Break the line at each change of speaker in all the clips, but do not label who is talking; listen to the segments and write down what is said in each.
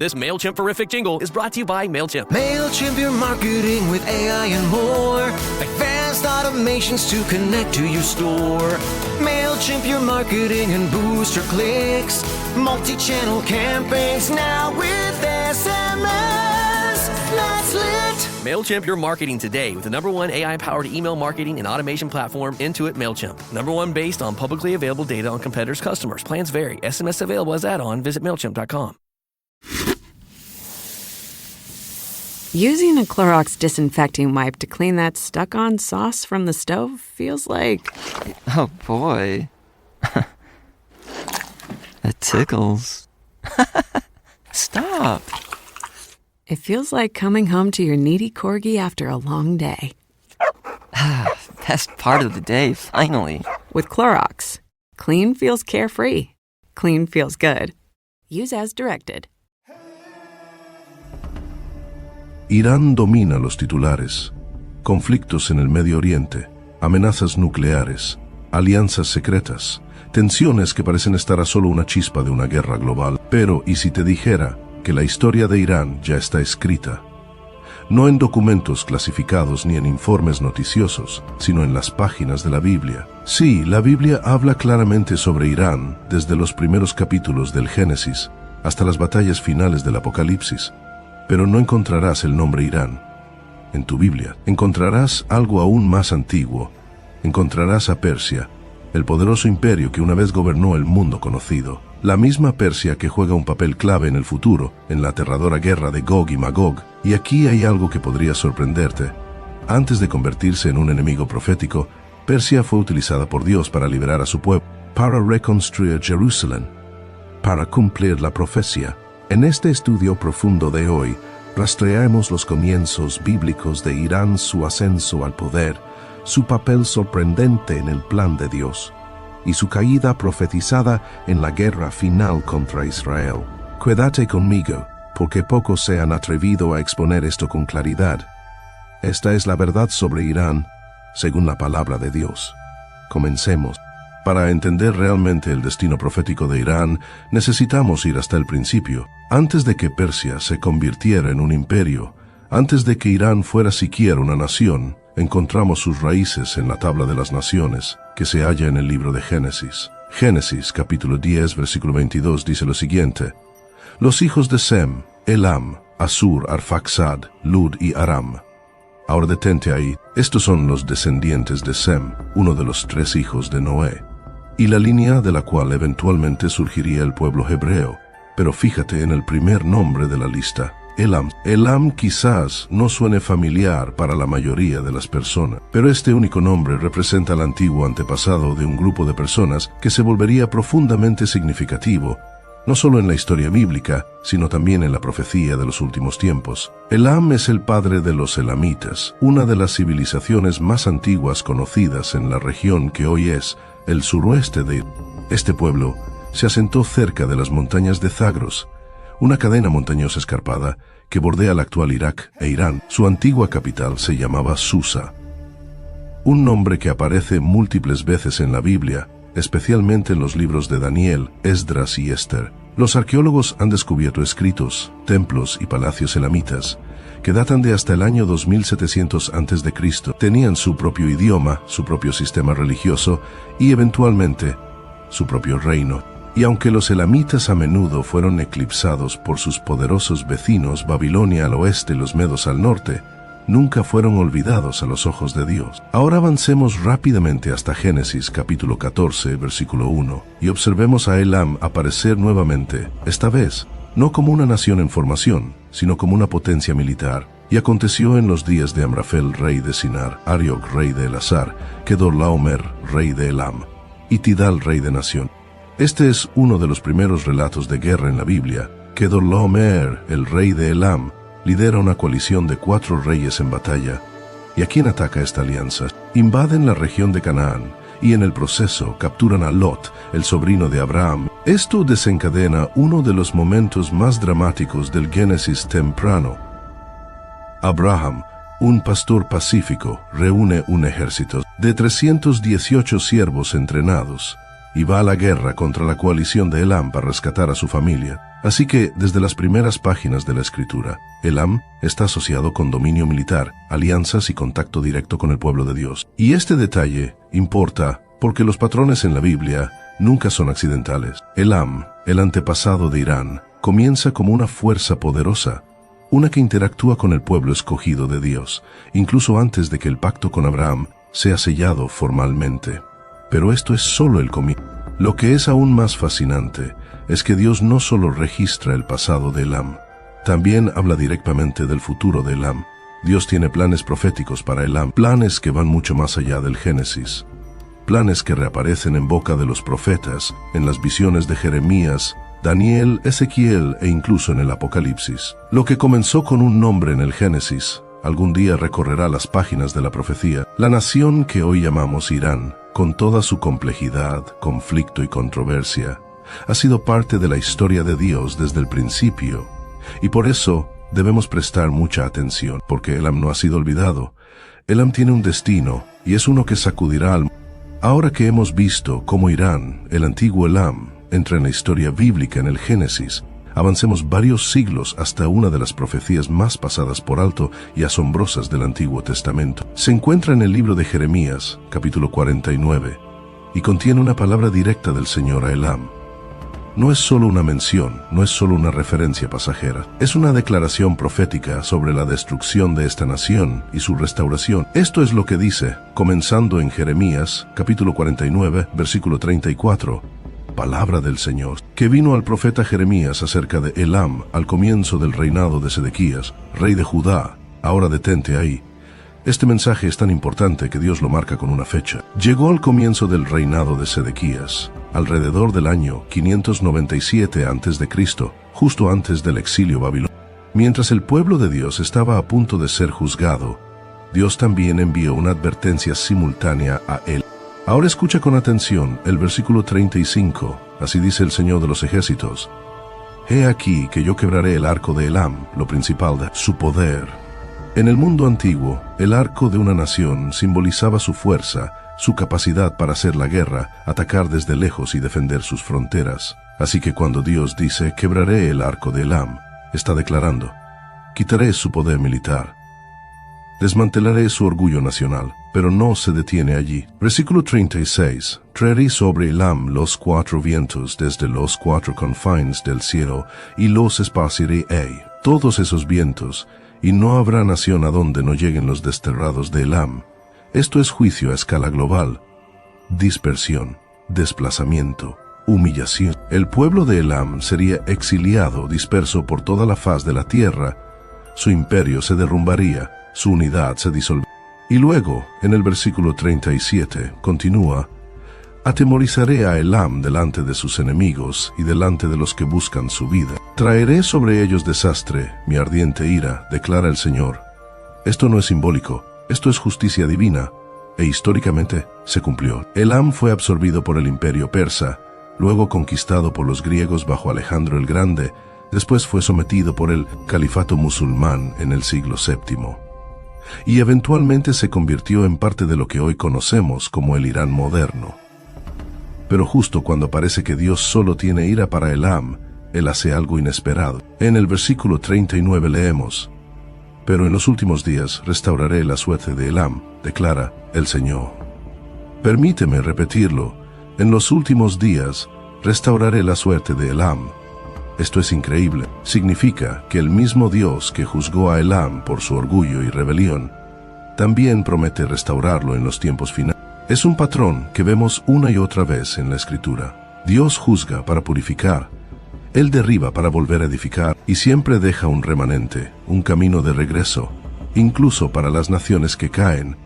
This MailChimp-verific jingle is brought to you by MailChimp.
MailChimp, your marketing with AI and more. Advanced automations to connect to your store. MailChimp, your marketing and boost your clicks. Multi-channel campaigns now with SMS. That's lit.
MailChimp your marketing today with the #1 AI-powered email marketing and automation platform, Intuit MailChimp. #1 based on publicly available data on competitors' customers. Plans vary. SMS available as add-on. Visit MailChimp.com.
Using a Clorox disinfecting wipe to clean that stuck-on sauce from the stove feels like...
Oh, boy. It tickles. Stop.
It feels like coming home to your needy corgi after a long day.
Best part of the day, finally.
With Clorox, clean feels carefree. Clean feels good. Use as directed.
Irán domina los titulares. Conflictos en el Medio Oriente, amenazas nucleares, alianzas secretas, tensiones que parecen estar a solo una chispa de una guerra global. Pero, ¿y si te dijera que la historia de Irán ya está escrita? No en documentos clasificados ni en informes noticiosos, sino en las páginas de la Biblia. Sí, la Biblia habla claramente sobre Irán desde los primeros capítulos del Génesis hasta las batallas finales del Apocalipsis. Pero no encontrarás el nombre Irán en tu Biblia. Encontrarás algo aún más antiguo. Encontrarás a Persia, el poderoso imperio que una vez gobernó el mundo conocido. La misma Persia que juega un papel clave en el futuro, en la aterradora guerra de Gog y Magog. Y aquí hay algo que podría sorprenderte. Antes de convertirse en un enemigo profético, Persia fue utilizada por Dios para liberar a su pueblo, para reconstruir Jerusalén, para cumplir la profecía. En este estudio profundo de hoy, rastrearemos los comienzos bíblicos de Irán, su ascenso al poder, su papel sorprendente en el plan de Dios, y su caída profetizada en la guerra final contra Israel. Quédate conmigo, porque pocos se han atrevido a exponer esto con claridad. Esta es la verdad sobre Irán, según la palabra de Dios. Comencemos. Para entender realmente el destino profético de Irán, necesitamos ir hasta el principio. Antes de que Persia se convirtiera en un imperio, antes de que Irán fuera siquiera una nación, encontramos sus raíces en la tabla de las naciones, que se halla en el libro de Génesis. Génesis, capítulo 10, versículo 22, dice lo siguiente: Los hijos de Sem, Elam, Asur, Arfaxad, Lud y Aram. Ahora detente ahí. Estos son los descendientes de Sem, uno de los 3 hijos de Noé, y la línea de la cual eventualmente surgiría el pueblo hebreo. Pero fíjate en el primer nombre de la lista, Elam. Elam quizás no suene familiar para la mayoría de las personas, pero este único nombre representa el antiguo antepasado de un grupo de personas que se volvería profundamente significativo, no solo en la historia bíblica, sino también en la profecía de los últimos tiempos. Elam es el padre de los elamitas, una de las civilizaciones más antiguas conocidas en la región que hoy es el suroeste de Irán. Este pueblo se asentó cerca de las montañas de Zagros, una cadena montañosa escarpada que bordea el actual Irak e Irán. Su antigua capital se llamaba Susa, un nombre que aparece múltiples veces en la Biblia, especialmente en los libros de Daniel, Esdras y Esther. Los arqueólogos han descubierto escritos, templos y palacios elamitas que datan de hasta el año 2700 a.C. Tenían su propio idioma, su propio sistema religioso y eventualmente su propio reino. Y aunque los elamitas a menudo fueron eclipsados por sus poderosos vecinos Babilonia al oeste y los medos al norte, nunca fueron olvidados a los ojos de Dios. Ahora avancemos rápidamente hasta Génesis capítulo 14, versículo 1, y observemos a Elam aparecer nuevamente, esta vez no como una nación en formación, sino como una potencia militar. Y aconteció en los días de Amrafel, rey de Sinar, Arioc, rey de Elasar, Kedorlaomer, rey de Elam, y Tidal, rey de Nación. Este es uno de los primeros relatos de guerra en la Biblia. Kedorlaomer, el rey de Elam, lidera una coalición de 4 reyes en batalla. ¿Y a quién ataca esta alianza? Invaden la región de Canaán, y en el proceso capturan a Lot, el sobrino de Abraham. Esto desencadena uno de los momentos más dramáticos del Génesis temprano. Abraham, un pastor pacífico, reúne un ejército de 318 siervos entrenados y va a la guerra contra la coalición de Elam para rescatar a su familia. Así que, desde las primeras páginas de la Escritura, Elam está asociado con dominio militar, alianzas y contacto directo con el pueblo de Dios. Y este detalle importa porque los patrones en la Biblia nunca son accidentales. Elam, el antepasado de Irán, comienza como una fuerza poderosa, una que interactúa con el pueblo escogido de Dios, incluso antes de que el pacto con Abraham sea sellado formalmente. Pero esto es solo el comienzo. Lo que es aún más fascinante es que Dios no solo registra el pasado de Elam, también habla directamente del futuro de Elam. Dios tiene planes proféticos para Elam, planes que van mucho más allá del Génesis, planes que reaparecen en boca de los profetas, en las visiones de Jeremías, Daniel, Ezequiel e incluso en el Apocalipsis. Lo que comenzó con un nombre en el Génesis, algún día recorrerá las páginas de la profecía. La nación que hoy llamamos Irán, con toda su complejidad, conflicto y controversia, ha sido parte de la historia de Dios desde el principio, y por eso debemos prestar mucha atención, porque Elam no ha sido olvidado. Elam tiene un destino, y es uno que sacudirá al mundo. Ahora que hemos visto cómo Irán, el antiguo Elam, entra en la historia bíblica en el Génesis, avancemos varios siglos hasta una de las profecías más pasadas por alto y asombrosas del Antiguo Testamento. Se encuentra en el libro de Jeremías, capítulo 49, y contiene una palabra directa del Señor a Elam. No es solo una mención, no es solo una referencia pasajera, es una declaración profética sobre la destrucción de esta nación y su restauración. Esto es lo que dice, comenzando en Jeremías, capítulo 49, versículo 34. Palabra del Señor, que vino al profeta Jeremías acerca de Elam al comienzo del reinado de Sedequías, rey de Judá. Ahora detente ahí. Este mensaje es tan importante que Dios lo marca con una fecha. Llegó al comienzo del reinado de Sedequías, alrededor del año 597 a.C., justo antes del exilio babilonio. Mientras el pueblo de Dios estaba a punto de ser juzgado, Dios también envió una advertencia simultánea a él. Ahora escucha con atención el versículo 35, así dice el Señor de los ejércitos. He aquí que yo quebraré el arco de Elam, lo principal de su poder. En el mundo antiguo, el arco de una nación simbolizaba su fuerza, su capacidad para hacer la guerra, atacar desde lejos y defender sus fronteras. Así que cuando Dios dice, quebraré el arco de Elam, está declarando, quitaré su poder militar. Desmantelaré su orgullo nacional, pero no se detiene allí. Versículo 36. Traeré sobre Elam los 4 vientos desde los 4 confines del cielo, y los esparciré todos esos vientos, y no habrá nación a donde no lleguen los desterrados de Elam. Esto es juicio a escala global. Dispersión, desplazamiento, humillación. El pueblo de Elam sería exiliado, disperso por toda la faz de la tierra. Su imperio se derrumbaría, su unidad se disolvería. Y luego, en el versículo 37, continúa, atemorizaré a Elam delante de sus enemigos y delante de los que buscan su vida. Traeré sobre ellos desastre, mi ardiente ira, declara el Señor. Esto no es simbólico, esto es justicia divina, e históricamente se cumplió. Elam fue absorbido por el imperio persa, luego conquistado por los griegos bajo Alejandro el Grande, después fue sometido por el califato musulmán en el siglo VII. Y eventualmente se convirtió en parte de lo que hoy conocemos como el Irán moderno. Pero justo cuando parece que Dios solo tiene ira para Elam, Él hace algo inesperado. En el versículo 39 leemos, pero en los últimos días restauraré la suerte de Elam, declara el Señor. Permíteme repetirlo, en los últimos días restauraré la suerte de Elam. Esto es increíble. Significa que el mismo Dios que juzgó a Elam por su orgullo y rebelión, también promete restaurarlo en los tiempos finales. Es un patrón que vemos una y otra vez en la Escritura. Dios juzga para purificar, Él derriba para volver a edificar, y siempre deja un remanente, un camino de regreso, incluso para las naciones que caen.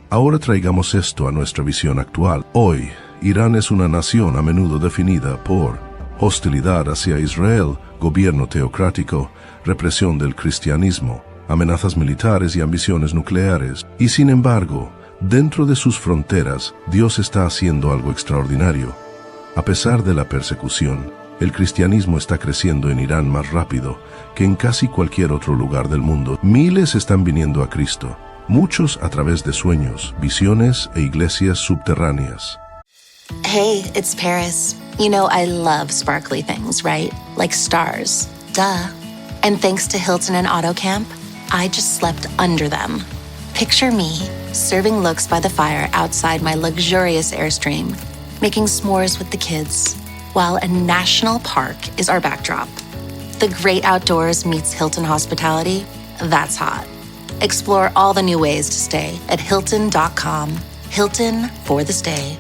Ahora traigamos esto a nuestra visión actual. Hoy, Irán es una nación a menudo definida por hostilidad hacia Israel, gobierno teocrático, represión del cristianismo, amenazas militares y ambiciones nucleares. Y sin embargo, dentro de sus fronteras, Dios está haciendo algo extraordinario. A pesar de la persecución, el cristianismo está creciendo en Irán más rápido que en casi cualquier otro lugar del mundo. Miles están viniendo a Cristo, muchos a través de sueños, visiones e iglesias subterráneas.
Hey, it's Paris. You know I love sparkly things, right? Like stars. Duh. And thanks to Hilton and AutoCamp, I just slept under them. Picture me, serving looks by the fire outside my luxurious Airstream, making s'mores with the kids, while a national park is our backdrop. The great outdoors meets Hilton hospitality. That's hot. Explore all the new ways to stay at Hilton.com. Hilton for the stay.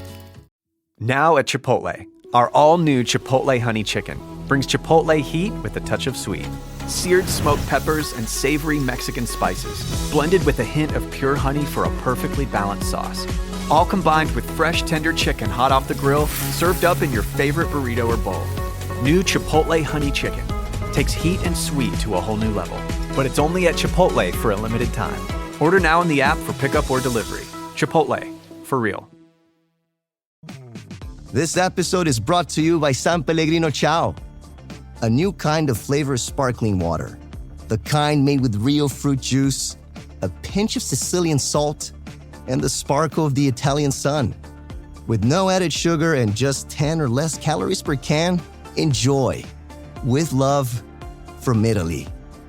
Now at Chipotle, our all-new Chipotle Honey Chicken brings Chipotle heat with a touch of sweet. Seared smoked peppers and savory Mexican spices, blended with a hint of pure honey for a perfectly balanced sauce. All combined with fresh, tender chicken hot off the grill, served up in your favorite burrito or bowl. New Chipotle Honey Chicken takes heat and sweet to a whole new level. But it's only at Chipotle for a limited time. Order now in the app for pickup or delivery. Chipotle, for real.
This episode is brought to you by San Pellegrino Ciao, a new kind of flavor sparkling water. The kind made with real fruit juice, a pinch of Sicilian salt, and the sparkle of the Italian sun. With no added sugar and just 10 or less calories per can, enjoy. With love, from Italy.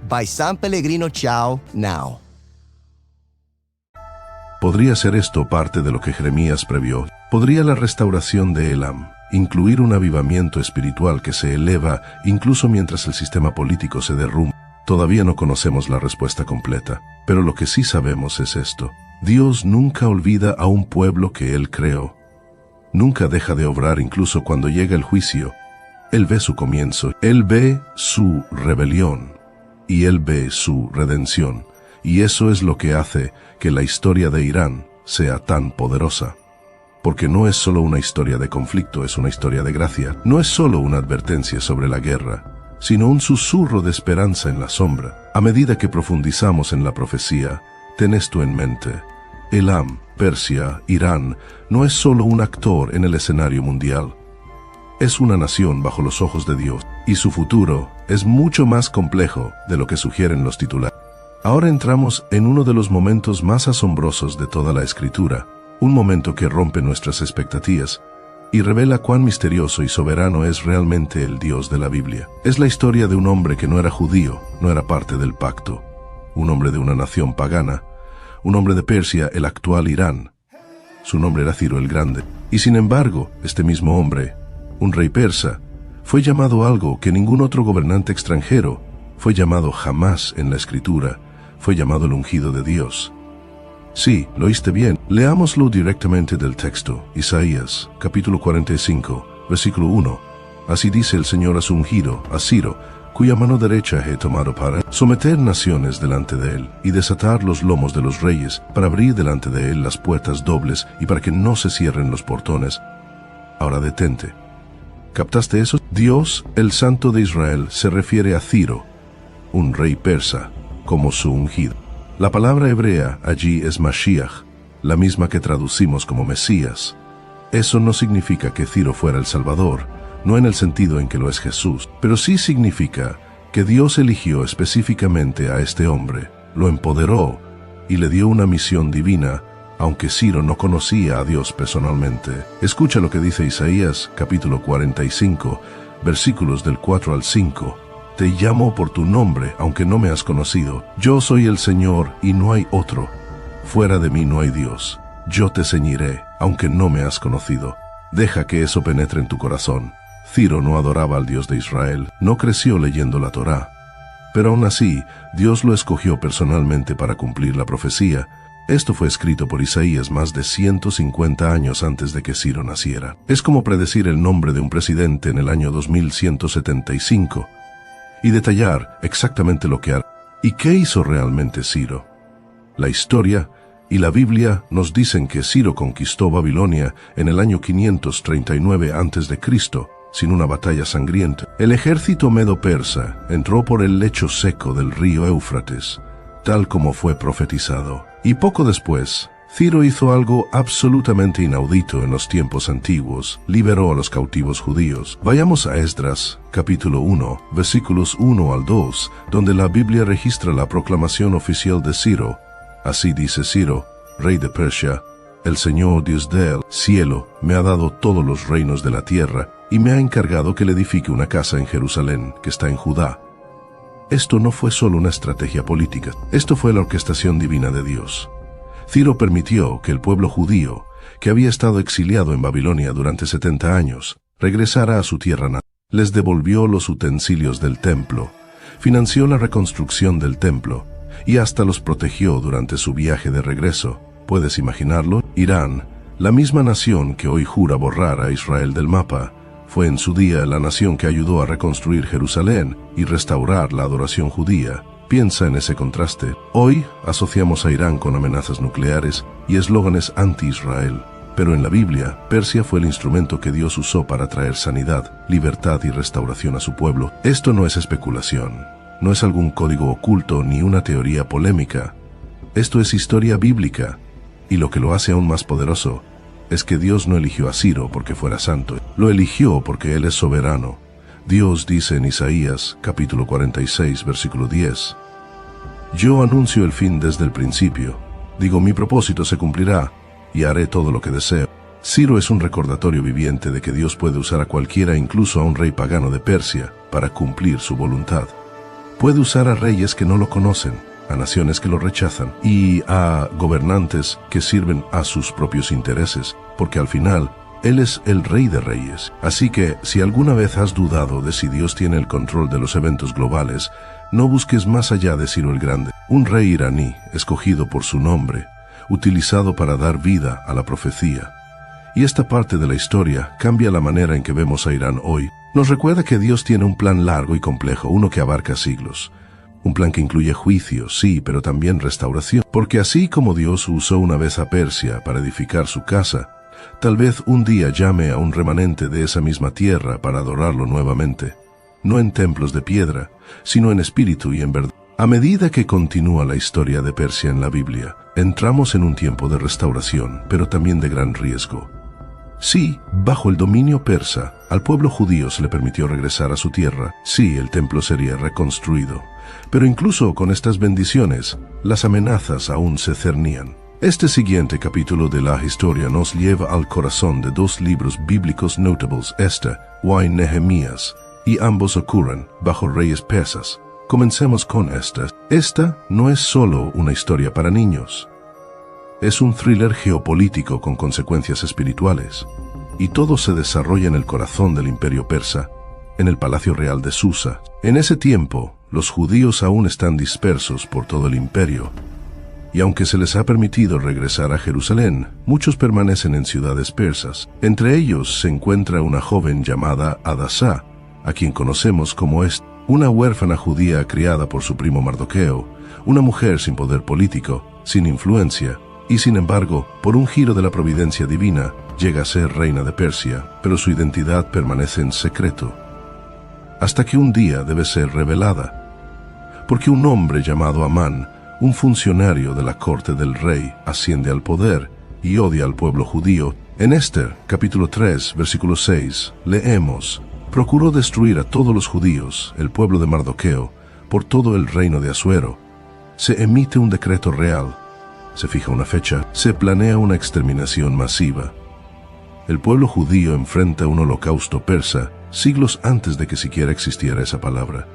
By San Pellegrino Ciao now.
¿Podría ser esto parte de lo que Jeremías previó? ¿Podría la restauración de Elam incluir un avivamiento espiritual que se eleva incluso mientras el sistema político se derrumba? Todavía no conocemos la respuesta completa, pero lo que sí sabemos es esto. Dios nunca olvida a un pueblo que Él creó. Nunca deja de obrar incluso cuando llega el juicio. Él ve su comienzo, Él ve su rebelión y Él ve su redención. Y eso es lo que hace que la historia de Irán sea tan poderosa. Porque no es solo una historia de conflicto, es una historia de gracia. No es solo una advertencia sobre la guerra, sino un susurro de esperanza en la sombra. A medida que profundizamos en la profecía, ten esto en mente. Elam, Persia, Irán, no es solo un actor en el escenario mundial. Es una nación bajo los ojos de Dios, y su futuro es mucho más complejo de lo que sugieren los titulares. Ahora entramos en uno de los momentos más asombrosos de toda la Escritura, un momento que rompe nuestras expectativas y revela cuán misterioso y soberano es realmente el Dios de la Biblia. Es la historia de un hombre que no era judío, no era parte del pacto, un hombre de una nación pagana, un hombre de Persia, el actual Irán. Su nombre era Ciro el Grande, y sin embargo, este mismo hombre, un rey persa, fue llamado algo que ningún otro gobernante extranjero fue llamado jamás en la Escritura, fue llamado el ungido de Dios. Sí, lo oíste bien. Leámoslo directamente del texto. Isaías, capítulo 45, versículo 1. Así dice el Señor a su ungido, a Ciro, cuya mano derecha he tomado para someter naciones delante de él, y desatar los lomos de los reyes, para abrir delante de él las puertas dobles, y para que no se cierren los portones. Ahora detente. ¿Captaste eso? Dios, el Santo de Israel, se refiere a Ciro, un rey persa, como su ungido. La palabra hebrea allí es Mashiach, la misma que traducimos como Mesías. Eso no significa que Ciro fuera el Salvador, no en el sentido en que lo es Jesús, pero sí significa que Dios eligió específicamente a este hombre, lo empoderó y le dio una misión divina, aunque Ciro no conocía a Dios personalmente. Escucha lo que dice Isaías, capítulo 45, versículos del 4 al 5. Te llamo por tu nombre, aunque no me has conocido. Yo soy el Señor y no hay otro. Fuera de mí no hay Dios. Yo te ceñiré, aunque no me has conocido. Deja que eso penetre en tu corazón. Ciro no adoraba al Dios de Israel, no creció leyendo la Torá. Pero aún así, Dios lo escogió personalmente para cumplir la profecía. Esto fue escrito por Isaías más de 150 años antes de que Ciro naciera. Es como predecir el nombre de un presidente en el año 2175 y detallar exactamente lo que hará. ¿Y qué hizo realmente Ciro? La historia y la Biblia nos dicen que Ciro conquistó Babilonia en el año 539 a.C., sin una batalla sangrienta. El ejército medo-persa entró por el lecho seco del río Éufrates, tal como fue profetizado. Y poco después, Ciro hizo algo absolutamente inaudito en los tiempos antiguos: liberó a los cautivos judíos. Vayamos a Esdras, capítulo 1, versículos 1 al 2, donde la Biblia registra la proclamación oficial de Ciro. Así dice Ciro, rey de Persia: El Señor Dios del cielo me ha dado todos los reinos de la tierra y me ha encargado que le edifique una casa en Jerusalén, que está en Judá. Esto no fue solo una estrategia política, esto fue la orquestación divina de Dios. Ciro permitió que el pueblo judío, que había estado exiliado en Babilonia durante 70 años, regresara a su tierra natal. Les devolvió los utensilios del templo, financió la reconstrucción del templo y hasta los protegió durante su viaje de regreso. ¿Puedes imaginarlo? Irán, la misma nación que hoy jura borrar a Israel del mapa, fue en su día la nación que ayudó a reconstruir Jerusalén y restaurar la adoración judía. Piensa en ese contraste. Hoy asociamos a Irán con amenazas nucleares y eslóganes anti-Israel. Pero en la Biblia, Persia fue el instrumento que Dios usó para traer sanidad, libertad y restauración a su pueblo. Esto no es especulación, no es algún código oculto ni una teoría polémica. Esto es historia bíblica, y lo que lo hace aún más poderoso es que Dios no eligió a Ciro porque fuera santo, lo eligió porque Él es soberano. Dios dice en Isaías, capítulo 46, versículo 10, «Yo anuncio el fin desde el principio, digo, mi propósito se cumplirá, y haré todo lo que deseo». Ciro es un recordatorio viviente de que Dios puede usar a cualquiera, incluso a un rey pagano de Persia, para cumplir su voluntad. Puede usar a reyes que no lo conocen, a naciones que lo rechazan y a gobernantes que sirven a sus propios intereses, porque al final, Él es el Rey de Reyes. Así que, si alguna vez has dudado de si Dios tiene el control de los eventos globales, no busques más allá de Ciro el Grande, un rey iraní, escogido por su nombre, utilizado para dar vida a la profecía. Y esta parte de la historia cambia la manera en que vemos a Irán hoy. Nos recuerda que Dios tiene un plan largo y complejo, uno que abarca siglos. Un plan que incluye juicio, sí, pero también restauración. Porque así como Dios usó una vez a Persia para edificar su casa, tal vez un día llame a un remanente de esa misma tierra para adorarlo nuevamente. No en templos de piedra, sino en espíritu y en verdad. A medida que continúa la historia de Persia en la Biblia, entramos en un tiempo de restauración, pero también de gran riesgo. Sí, bajo el dominio persa, al pueblo judío se le permitió regresar a su tierra. Sí, el templo sería reconstruido. Pero incluso con estas bendiciones, las amenazas aún se cernían. Este siguiente capítulo de la historia nos lleva al corazón de dos libros bíblicos notables, Esther y Nehemías, y ambos ocurren bajo reyes persas. Comencemos con Esther. Esta no es solo una historia para niños. Es un thriller geopolítico con consecuencias espirituales. Y todo se desarrolla en el corazón del imperio persa, en el palacio real de Susa. En ese tiempo, los judíos aún están dispersos por todo el imperio. Y aunque se les ha permitido regresar a Jerusalén, muchos permanecen en ciudades persas. Entre ellos se encuentra una joven llamada Hadasá, a quien conocemos como Esther, una huérfana judía criada por su primo Mardoqueo, una mujer sin poder político, sin influencia, y sin embargo, por un giro de la providencia divina, llega a ser reina de Persia, pero su identidad permanece en secreto, hasta que un día debe ser revelada, porque un hombre llamado Amán, un funcionario de la corte del rey, asciende al poder y odia al pueblo judío. En Esther, capítulo 3, versículo 6, leemos: «Procuró destruir a todos los judíos, el pueblo de Mardoqueo, por todo el reino de Asuero. Se emite un decreto real, se fija una fecha, se planea una exterminación masiva. El pueblo judío enfrenta un holocausto persa siglos antes de que siquiera existiera esa palabra.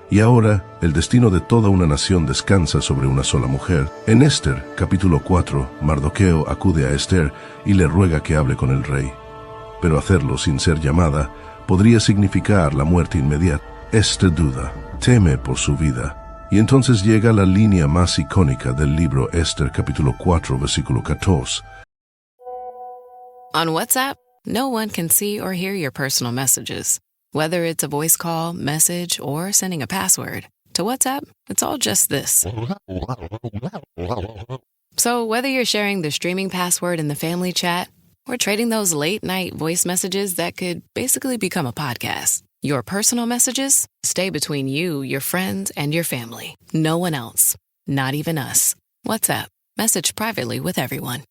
Y ahora, el destino de toda una nación descansa sobre una sola mujer. En Esther, capítulo 4, Mardoqueo acude a Esther y le ruega que hable con el rey. Pero hacerlo sin ser llamada podría significar la muerte inmediata. Esther duda, teme por su vida. Y entonces llega la línea más icónica del libro Esther, capítulo 4, versículo 14.
On WhatsApp, no one can see or hear your personal messages. Whether it's a voice call, message, or sending a password. To WhatsApp, it's all just this. So whether you're sharing the streaming password in the family chat or trading those late-night voice messages that could basically become a podcast, your personal messages stay between you, your friends, and your family. No one else. Not even us. WhatsApp. Message privately with everyone.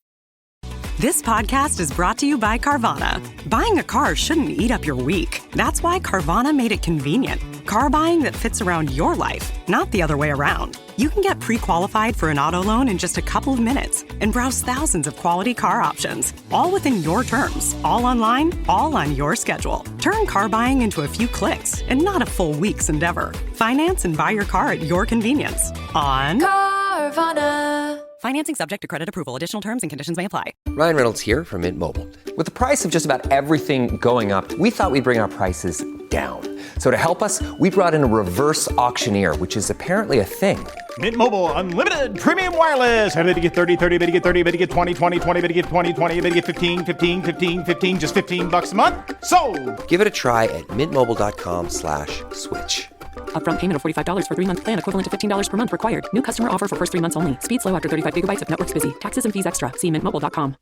This podcast is brought to you by Carvana. Buying a car shouldn't eat up your week. That's why Carvana made it convenient. Car buying that fits around your life, not the other way around. You can get pre-qualified for an auto loan in just a couple of minutes and browse thousands of quality car options, all within your terms, all online, all on your schedule. Turn car buying into a few clicks and not a full week's endeavor. Finance and buy your car at your convenience on Carvana. Financing subject to credit approval. Additional terms and conditions may apply.
Ryan Reynolds here from Mint Mobile. With the price of just about everything going up, we thought we'd bring our prices down. So to help us, we brought in a reverse auctioneer, which is apparently a thing.
Mint Mobile Unlimited Premium Wireless. How to get 30, 30, bit to get 30, bit to get 20, 20, 20, bit to get 20, 20, bit to get 15, 15, 15, 15, just $15 a month? Sold! Give it a try at mintmobile.com/switch.
Upfront payment of $45 for 3-month plan equivalent to $15 per month required. New customer offer for first 3 months only. Speed slow after 35 gigabytes if network's busy. Taxes and fees extra. See mintmobile.com.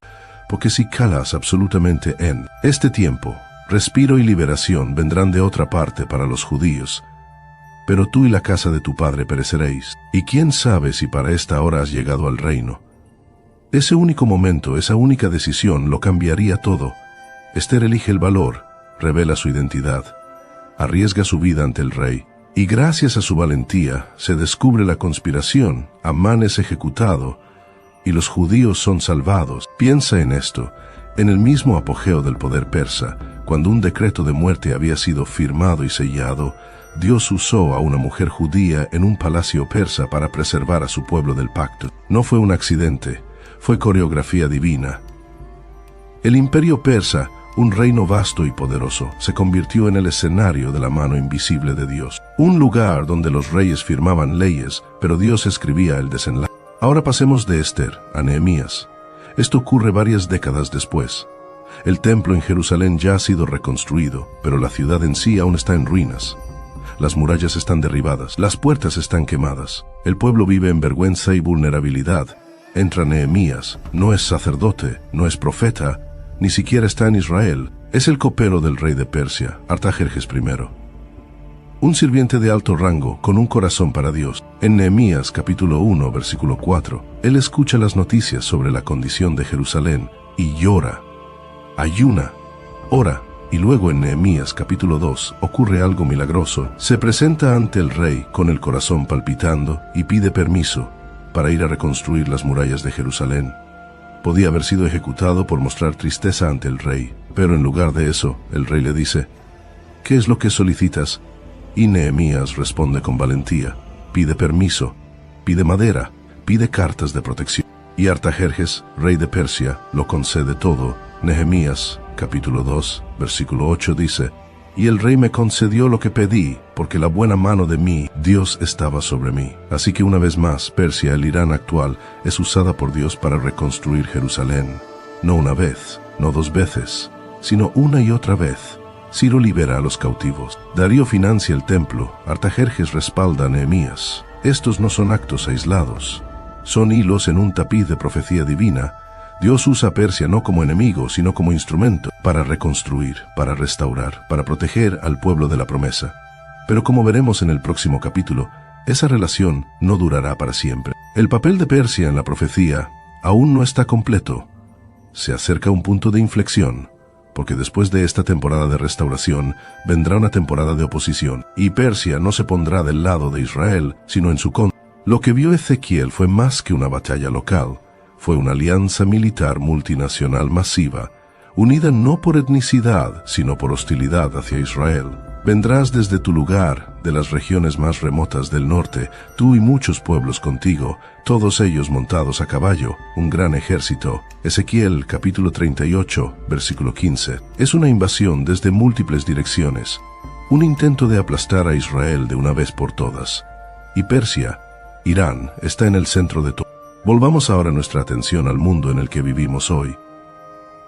Porque si calas absolutamente en este tiempo, respiro y liberación vendrán de otra parte para los judíos. Pero tú y la casa de tu padre pereceréis. Y quién sabe si para esta hora has llegado al reino. Ese único momento, esa única decisión lo cambiaría todo. Esther elige el valor, revela su identidad, arriesga su vida ante el rey. Y gracias a su valentía se descubre la conspiración, Amán es ejecutado y los judíos son salvados. Piensa en esto, en el mismo apogeo del poder persa, cuando un decreto de muerte había sido firmado y sellado, Dios usó a una mujer judía en un palacio persa para preservar a su pueblo del pacto. No fue un accidente, fue coreografía divina. El imperio persa, un reino vasto y poderoso, se convirtió en el escenario de la mano invisible de Dios. Un lugar donde los reyes firmaban leyes, pero Dios escribía el desenlace. Ahora pasemos de Esther a Nehemías. Esto ocurre varias décadas después. El templo en Jerusalén ya ha sido reconstruido, pero la ciudad en sí aún está en ruinas. Las murallas están derribadas, las puertas están quemadas. El pueblo vive en vergüenza y vulnerabilidad. Entra Nehemías, no es sacerdote, no es profeta, ni siquiera está en Israel. Es el copero del rey de Persia, Artajerjes I. Un sirviente de alto rango, con un corazón para Dios. En Nehemías capítulo 1, versículo 4, él escucha las noticias sobre la condición de Jerusalén y llora, ayuna, ora. Y luego en Nehemías capítulo 2 ocurre algo milagroso. Se presenta ante el rey con el corazón palpitando y pide permiso para ir a reconstruir las murallas de Jerusalén. Podía haber sido ejecutado por mostrar tristeza ante el rey, pero en lugar de eso, el rey le dice, ¿qué es lo que solicitas? Y Nehemías responde con valentía, pide permiso, pide madera, pide cartas de protección. Y Artajerjes, rey de Persia, lo concede todo. Nehemías, capítulo 2, versículo 8 dice, y el rey me concedió lo que pedí, porque la buena mano de mí, Dios estaba sobre mí. Así que una vez más, Persia, el Irán actual, es usada por Dios para reconstruir Jerusalén. No una vez, no 2 veces, sino una y otra vez. Ciro libera a los cautivos. Darío financia el templo. Artajerjes respalda a Nehemías. Estos no son actos aislados. Son hilos en un tapiz de profecía divina. Dios usa a Persia no como enemigo, sino como instrumento para reconstruir, para restaurar, para proteger al pueblo de la promesa. Pero como veremos en el próximo capítulo, esa relación no durará para siempre. El papel de Persia en la profecía aún no está completo. Se acerca un punto de inflexión, porque después de esta temporada de restauración vendrá una temporada de oposición, y Persia no se pondrá del lado de Israel, sino en su contra. Lo que vio Ezequiel fue más que una batalla local. Fue una alianza militar multinacional masiva, unida no por etnicidad, sino por hostilidad hacia Israel. Vendrás desde tu lugar, de las regiones más remotas del norte, tú y muchos pueblos contigo, todos ellos montados a caballo, un gran ejército. Ezequiel capítulo 38, versículo 15. Es una invasión desde múltiples direcciones, un intento de aplastar a Israel de una vez por todas. Y Persia, Irán, está en el centro de todo. Volvamos ahora nuestra atención al mundo en el que vivimos hoy.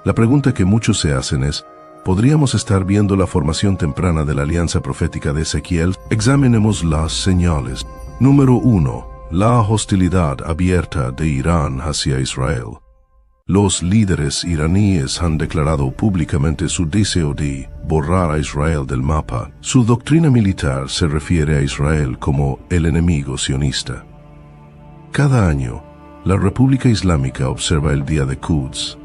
La pregunta que muchos se hacen es, ¿podríamos estar viendo la formación temprana de la alianza profética de Ezequiel? Examinemos las señales. Número 1. La hostilidad abierta de Irán hacia Israel. Los líderes iraníes han declarado públicamente su deseo de borrar a Israel del mapa. Su doctrina militar se refiere a Israel como el enemigo sionista. Cada año, la República Islámica observa el Día de Quds,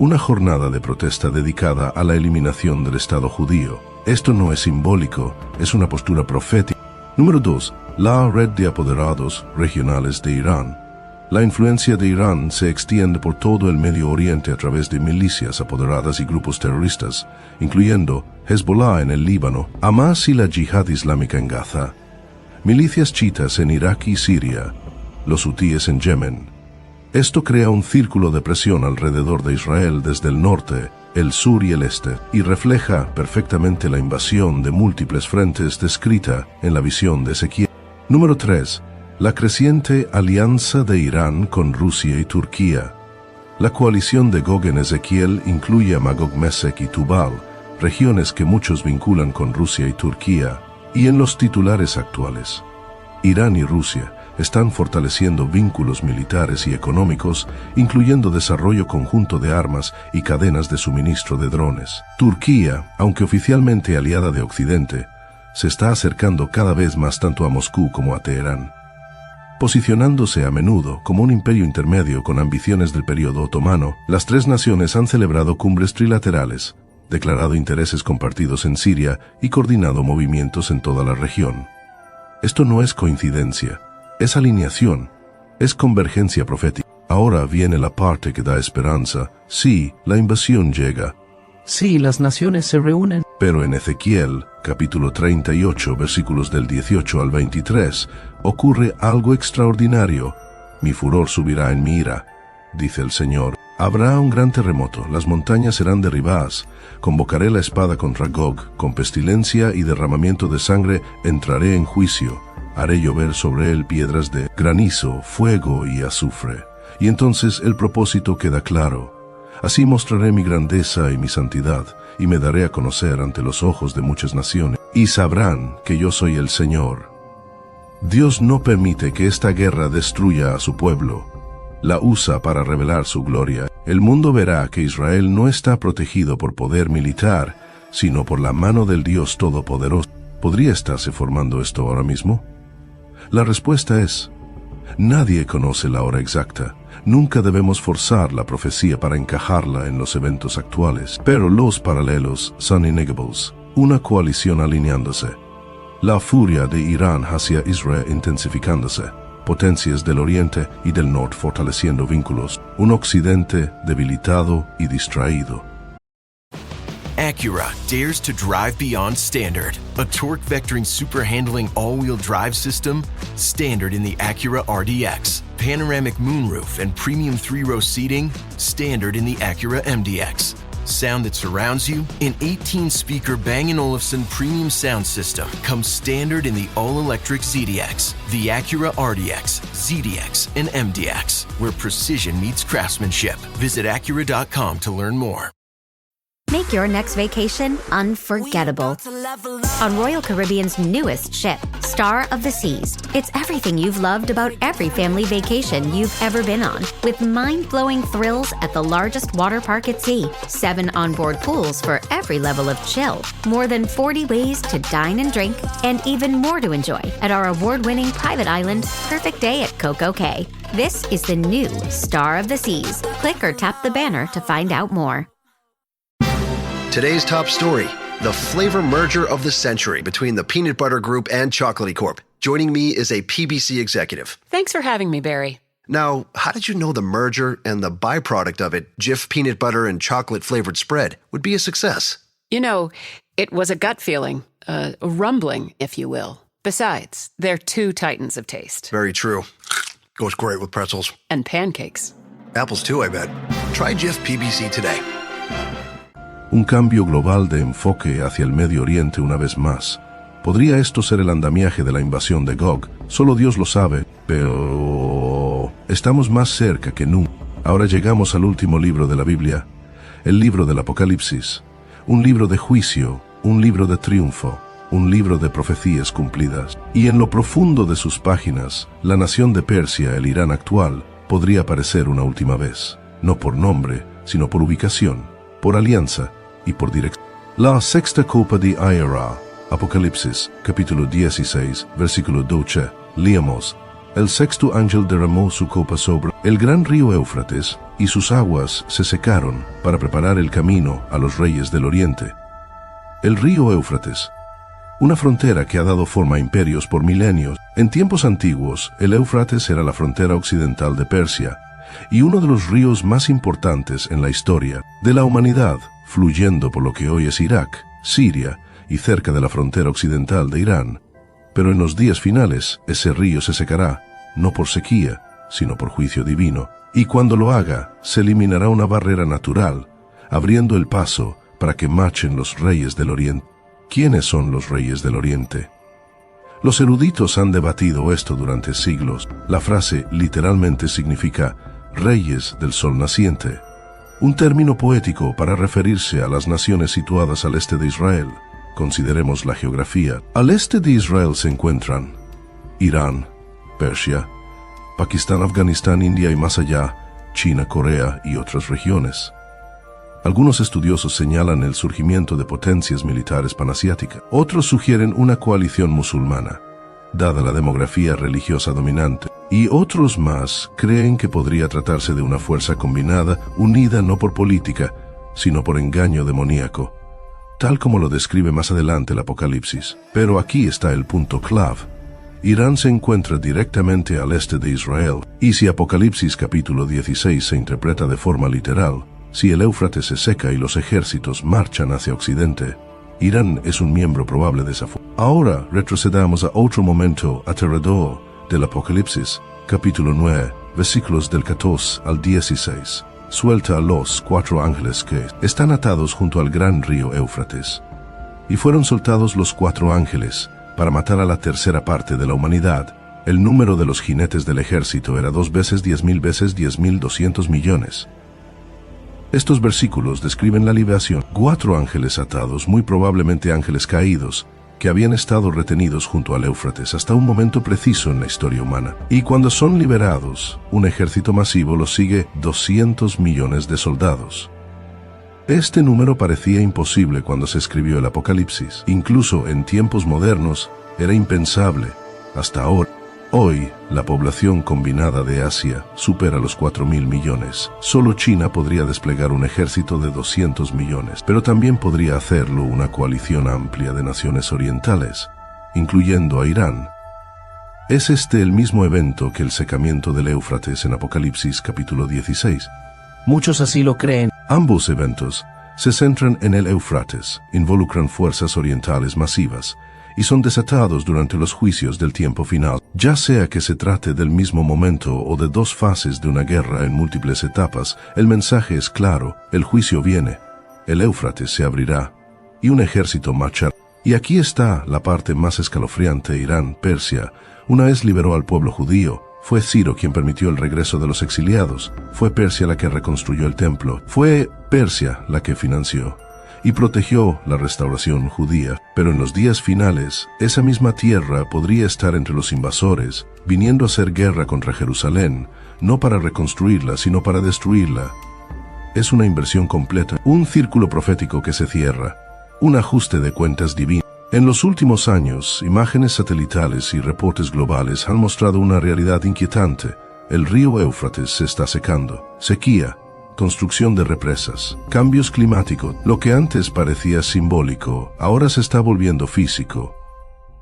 una jornada de protesta dedicada a la eliminación del Estado judío. Esto no es simbólico, es una postura profética. Número 2. La red de apoderados regionales de Irán. La influencia de Irán se extiende por todo el Medio Oriente a través de milicias apoderadas y grupos terroristas, incluyendo Hezbollah en el Líbano, Hamas y la Yihad Islámica en Gaza, milicias chiitas en Irak y Siria, los hutíes en Yemen. Esto crea un círculo de presión alrededor de Israel desde el norte, el sur y el este, y refleja perfectamente la invasión de múltiples frentes descrita en la visión de Ezequiel. Número 3. La creciente alianza de Irán con Rusia y Turquía. La coalición de Gog en Ezequiel incluye a Magog, Mesec y Tubal, regiones que muchos vinculan con Rusia y Turquía, y en los titulares actuales. Irán y Rusia están fortaleciendo vínculos militares y económicos, incluyendo desarrollo conjunto de armas y cadenas de suministro de drones. Turquía, aunque oficialmente aliada de Occidente, se está acercando cada vez más tanto a Moscú como a Teherán, posicionándose a menudo como un imperio intermedio con ambiciones del periodo otomano. Las tres naciones han celebrado cumbres trilaterales, declarado intereses compartidos en Siria y coordinado movimientos en toda la región. Esto no es coincidencia, es alineación, es convergencia profética. Ahora viene la parte que da esperanza. Sí, la invasión llega.
Sí, las naciones se reúnen.
Pero en Ezequiel, capítulo 38, versículos del 18 al 23, ocurre algo extraordinario. Mi furor subirá en mi ira, dice el Señor. Habrá un gran terremoto, las montañas serán derribadas. Convocaré la espada contra Gog, con pestilencia y derramamiento de sangre entraré en juicio. Haré llover sobre él piedras de granizo, fuego y azufre. Y entonces el propósito queda claro. Así mostraré mi grandeza y mi santidad, y me daré a conocer ante los ojos de muchas naciones, y sabrán que yo soy el Señor. Dios no permite que esta guerra destruya a su pueblo. La usa para revelar su gloria. El mundo verá que Israel no está protegido por poder militar, sino por la mano del Dios Todopoderoso. ¿Podría estarse formando esto ahora mismo? La respuesta es: nadie conoce la hora exacta. Nunca debemos forzar la profecía para encajarla en los eventos actuales, pero los paralelos son innegables. Una coalición alineándose. La furia de Irán hacia Israel intensificándose. Potencias del oriente y del norte fortaleciendo vínculos. Un occidente debilitado y distraído.
Acura dares to drive beyond standard. A torque vectoring super handling all-wheel drive system, standard in the Acura RDX. Panoramic moonroof and premium 3-row seating, standard in the Acura MDX. Sound that surrounds you, an 18-speaker Bang & Olufsen premium sound system comes standard in the all-electric ZDX, the Acura RDX, ZDX, and MDX, where precision meets craftsmanship. Visit Acura.com to learn more.
Make your next vacation unforgettable on Royal Caribbean's newest ship, Star of the Seas. It's everything you've loved about every family vacation you've ever been on, with mind-blowing thrills at the largest water park at sea, 7 onboard pools for every level of chill, more than 40 ways to dine and drink, and even more to enjoy at our award-winning private island, Perfect Day at Coco Cay. This is the new Star of the Seas. Click or tap the banner to find out more.
Today's top story, the flavor merger of the century between the Peanut Butter Group and Chocolatey Corp. Joining me is a PBC executive.
Thanks for having me, Barry.
Now, how did you know the merger and the byproduct of it, Jif peanut butter and chocolate flavored spread, would be a success?
You know, it was a gut feeling, a rumbling, if you will. Besides, they're two titans of taste.
Very true. Goes great with pretzels.
And pancakes.
Apples too, I bet. Try Jif PBC today.
Un cambio global de enfoque hacia el Medio Oriente una vez más. ¿Podría esto ser el andamiaje de la invasión de Gog? Solo Dios lo sabe, pero estamos más cerca que nunca. Ahora llegamos al último libro de la Biblia, el libro del Apocalipsis. Un libro de juicio, un libro de triunfo, un libro de profecías cumplidas. Y en lo profundo de sus páginas, la nación de Persia, el Irán actual, podría aparecer una última vez. No por nombre, sino por ubicación, por alianza y por dirección. La sexta copa de Ira, Apocalipsis, capítulo 16, versículo 12, leemos: el sexto ángel derramó su copa sobre el gran río Éufrates, y sus aguas se secaron para preparar el camino a los reyes del oriente. El río Éufrates, una frontera que ha dado forma a imperios por milenios. En tiempos antiguos, el Éufrates era la frontera occidental de Persia y uno de los ríos más importantes en la historia de la humanidad, fluyendo por lo que hoy es Irak, Siria y cerca de la frontera occidental de Irán. Pero en los días finales, ese río se secará, no por sequía, sino por juicio divino, y cuando lo haga, se eliminará una barrera natural, abriendo el paso para que marchen los reyes del Oriente. ¿Quiénes son los reyes del Oriente? Los eruditos han debatido esto durante siglos. La frase literalmente significa reyes del sol naciente, un término poético para referirse a las naciones situadas al este de Israel. Consideremos la geografía. Al este de Israel se encuentran Irán, Persia, Pakistán, Afganistán, India y más allá, China, Corea y otras regiones. Algunos estudiosos señalan el surgimiento de potencias militares panasiáticas. Otros sugieren una coalición musulmana, dada la demografía religiosa dominante. Y otros más creen que podría tratarse de una fuerza combinada, unida no por política, sino por engaño demoníaco, tal como lo describe más adelante el Apocalipsis. Pero aquí está el punto clave. Irán se encuentra directamente al este de Israel, y si Apocalipsis capítulo 16 se interpreta de forma literal, si el Éufrates se seca y los ejércitos marchan hacia occidente, Irán es un miembro probable de esa fuerza. Ahora retrocedamos a otro momento aterrador del Apocalipsis, capítulo 9, versículos del 14 al 16. Suelta a los 4 ángeles que están atados junto al gran río Éufrates. Y fueron soltados los 4 ángeles para matar a la tercera parte de la humanidad. El número de los jinetes del ejército era 2 veces 10.000 veces 10.200 millones. Estos versículos describen la liberación. 4 ángeles atados, muy probablemente ángeles caídos, que habían estado retenidos junto al Éufrates hasta un momento preciso en la historia humana. Y cuando son liberados, un ejército masivo los sigue 200 millones de soldados. Este número parecía imposible cuando se escribió el Apocalipsis. Incluso en tiempos modernos era impensable. Hasta ahora. Hoy, la población combinada de Asia supera los 4.000 millones. Solo China podría desplegar un ejército de 200 millones, pero también podría hacerlo una coalición amplia de naciones orientales, incluyendo a Irán. Es este el mismo evento que el secamiento del Éufrates en Apocalipsis capítulo 16.
Muchos así lo creen.
Ambos eventos se centran en el Éufrates, involucran fuerzas orientales masivas, y son desatados durante los juicios del tiempo final. Ya sea que se trate del mismo momento o de 2 fases de una guerra en múltiples etapas, el mensaje es claro: el juicio viene, el Éufrates se abrirá, y un ejército marchará. Y aquí está la parte más escalofriante. Irán, Persia, una vez liberó al pueblo judío. Fue Ciro quien permitió el regreso de los exiliados. Fue Persia la que reconstruyó el templo. Fue Persia la que financió y protegió la restauración judía. Pero en los días finales, esa misma tierra podría estar entre los invasores, viniendo a hacer guerra contra Jerusalén, no para reconstruirla, sino para destruirla. Es una inversión completa, un círculo profético que se cierra, un ajuste de cuentas divino. En los últimos años, imágenes satelitales y reportes globales han mostrado una realidad inquietante. El río Éufrates se está secando. Sequía, construcción de represas, cambios climáticos. Lo que antes parecía simbólico, ahora se está volviendo físico.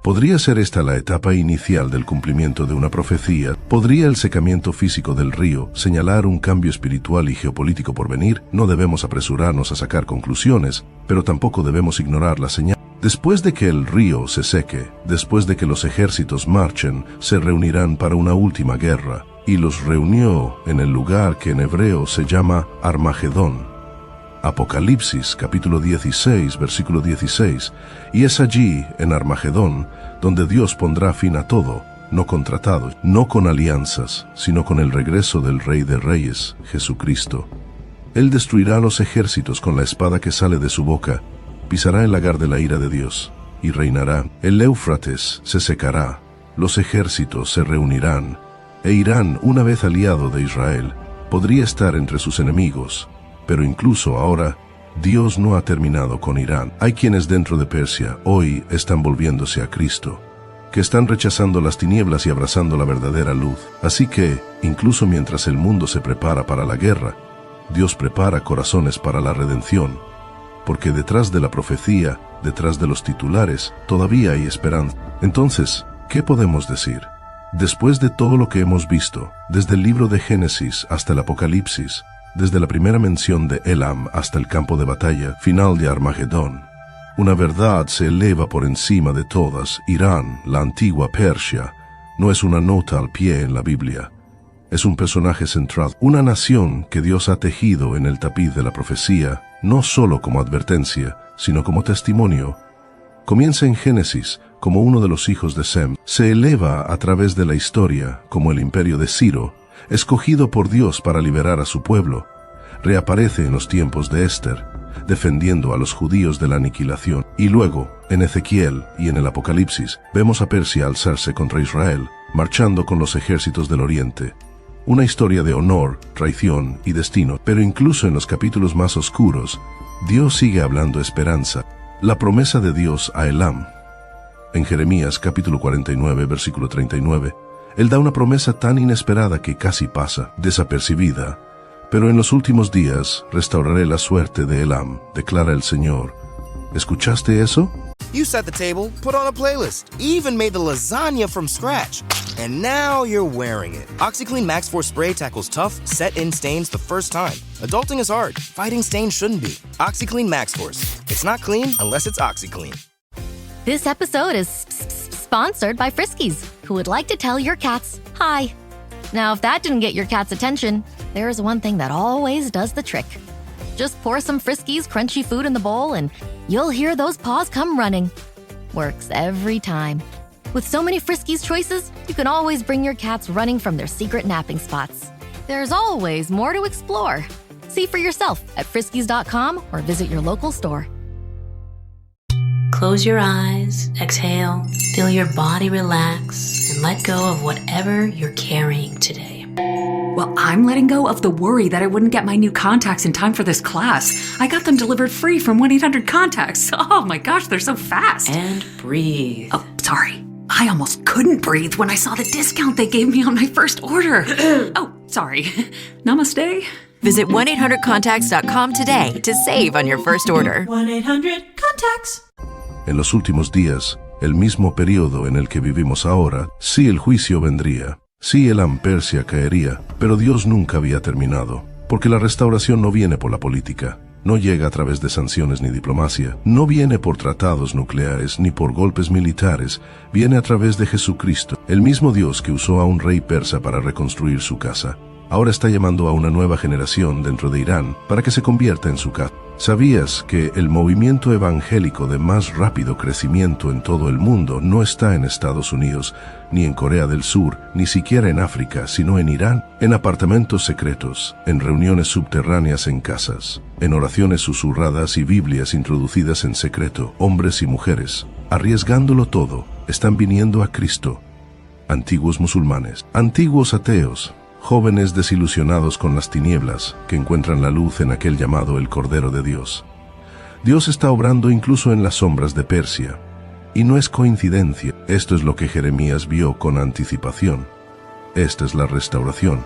¿Podría ser esta la etapa inicial del cumplimiento de una profecía? ¿Podría el secamiento físico del río señalar un cambio espiritual y geopolítico por venir? No debemos apresurarnos a sacar conclusiones, pero tampoco debemos ignorar la señal. Después de que el río se seque, después de que los ejércitos marchen, se reunirán para una última guerra, y los reunió en el lugar que en hebreo se llama Armagedón. Apocalipsis capítulo 16, versículo 16, y es allí, en Armagedón, donde Dios pondrá fin a todo, no con tratados, no con alianzas, sino con el regreso del Rey de Reyes, Jesucristo. Él destruirá los ejércitos con la espada que sale de su boca, pisará el lagar de la ira de Dios, y reinará. El Éufrates se secará, los ejércitos se reunirán, e Irán, una vez aliado de Israel, podría estar entre sus enemigos. Pero incluso ahora, Dios no ha terminado con Irán. Hay quienes dentro de Persia hoy están volviéndose a Cristo, que están rechazando las tinieblas y abrazando la verdadera luz. Así que, incluso mientras el mundo se prepara para la guerra, Dios prepara corazones para la redención, porque detrás de la profecía, detrás de los titulares, todavía hay esperanza. Entonces, ¿qué podemos decir? Después de todo lo que hemos visto, desde el libro de Génesis hasta el Apocalipsis, desde la primera mención de Elam hasta el campo de batalla final de Armagedón, una verdad se eleva por encima de todas. Irán, la antigua Persia, no es una nota al pie en la Biblia. Es un personaje central, una nación que Dios ha tejido en el tapiz de la profecía, no solo como advertencia, sino como testimonio. Comienza en Génesis como uno de los hijos de Sem, se eleva a través de la historia como el imperio de Ciro, escogido por Dios para liberar a su pueblo. Reaparece en los tiempos de Esther, defendiendo a los judíos de la aniquilación. Y luego, en Ezequiel y en el Apocalipsis, vemos a Persia alzarse contra Israel, marchando con los ejércitos del Oriente. Una historia de honor, traición y destino, pero incluso en los capítulos más oscuros, Dios sigue hablando esperanza. La promesa de Dios a Elam. En Jeremías capítulo 49, versículo 39, Él da una promesa tan inesperada que casi pasa desapercibida. Pero en los últimos días restauraré la suerte de Elam, declara el Señor. ¿Escuchaste eso?
You set the table, put on a playlist, even made the lasagna from scratch. And now you're wearing it. OxyClean Max Force Spray tackles tough, set-in stains the first time. Adulting is hard. Fighting stains shouldn't be. OxyClean Max Force. It's not clean unless it's OxyClean.
This episode is sponsored by Friskies, who would like to tell your cats hi. Now, if that didn't get your cat's attention, there's one thing that always does the trick. Just pour some Friskies crunchy food in the bowl and you'll hear those paws come running. Works every time. With so many Friskies choices, you can always bring your cats running from their secret napping spots. There's always more to explore. See for yourself at friskies.com or visit your local store.
Close your eyes, exhale, feel your body relax, and let go of whatever you're carrying today.
Well, I'm letting go of the worry that I wouldn't get my new contacts in time for this class. I got them delivered free from 1-800-CONTACTS. Oh my gosh, they're so fast.
And breathe.
Oh, sorry. I almost couldn't breathe when I saw the discount they gave me on my first order. Oh, sorry. Namaste.
Visit 1-800-CONTACTS.com today to save on your first order.
1-800-CONTACTS.
En los últimos días, el mismo periodo en el que vivimos ahora, sí el juicio vendría, sí Elam Persia caería, pero Dios nunca había terminado, porque la restauración no viene por la política, no llega a través de sanciones ni diplomacia, no viene por tratados nucleares ni por golpes militares, viene a través de Jesucristo, el mismo Dios que usó a un rey persa para reconstruir su casa. Ahora está llamando a una nueva generación dentro de Irán para que se convierta en su casa. ¿Sabías que el movimiento evangélico de más rápido crecimiento en todo el mundo no está en Estados Unidos, ni en Corea del Sur, ni siquiera en África, sino en Irán? En apartamentos secretos, en reuniones subterráneas en casas, en oraciones susurradas y Biblias introducidas en secreto, hombres y mujeres, arriesgándolo todo, están viniendo a Cristo. Antiguos musulmanes, antiguos ateos, jóvenes desilusionados con las tinieblas que encuentran la luz en aquel llamado el Cordero de Dios. Dios está obrando incluso en las sombras de Persia. Y no es coincidencia, esto es lo que Jeremías vio con anticipación. Esta es la restauración.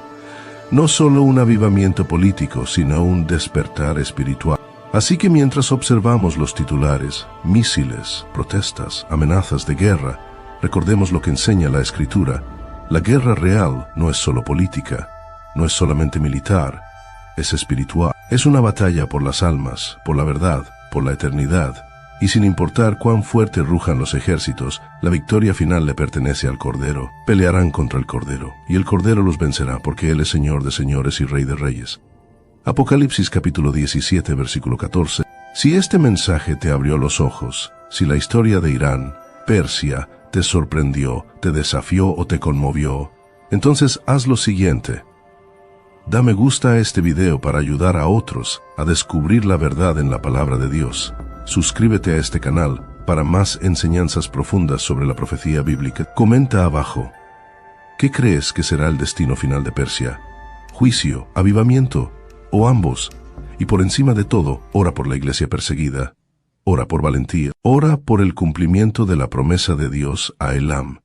No solo un avivamiento político, sino un despertar espiritual. Así que mientras observamos los titulares, misiles, protestas, amenazas de guerra, recordemos lo que enseña la Escritura. La guerra real no es solo política, no es solamente militar, es espiritual. Es una batalla por las almas, por la verdad, por la eternidad. Y sin importar cuán fuerte rujan los ejércitos, la victoria final le pertenece al Cordero. Pelearán contra el Cordero, y el Cordero los vencerá porque Él es Señor de señores y Rey de reyes. Apocalipsis capítulo 17, versículo 14. Si este mensaje te abrió los ojos, si la historia de Irán, Persia, te sorprendió, te desafió o te conmovió, entonces haz lo siguiente. Da me gusta a este video para ayudar a otros a descubrir la verdad en la palabra de Dios. Suscríbete a este canal para más enseñanzas profundas sobre la profecía bíblica. Comenta abajo. ¿Qué crees que será el destino final de Persia? ¿Juicio, avivamiento o ambos? Y por encima de todo, ora por la iglesia perseguida. Ora por valentía. Ora por el cumplimiento de la promesa de Dios a Elam.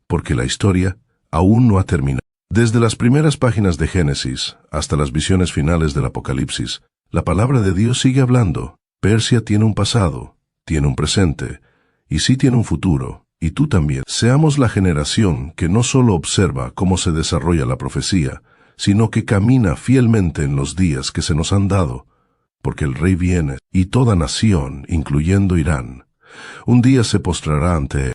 Porque la historia aún no ha terminado. Desde las primeras páginas de Génesis hasta las visiones finales del Apocalipsis, la palabra de Dios sigue hablando. Persia tiene un pasado, tiene un presente, y sí tiene un futuro, y tú también. Seamos la generación que no solo observa cómo se desarrolla la profecía, sino que camina fielmente en los días que se nos han dado, porque el Rey viene, y toda nación, incluyendo Irán, un día se postrará ante él.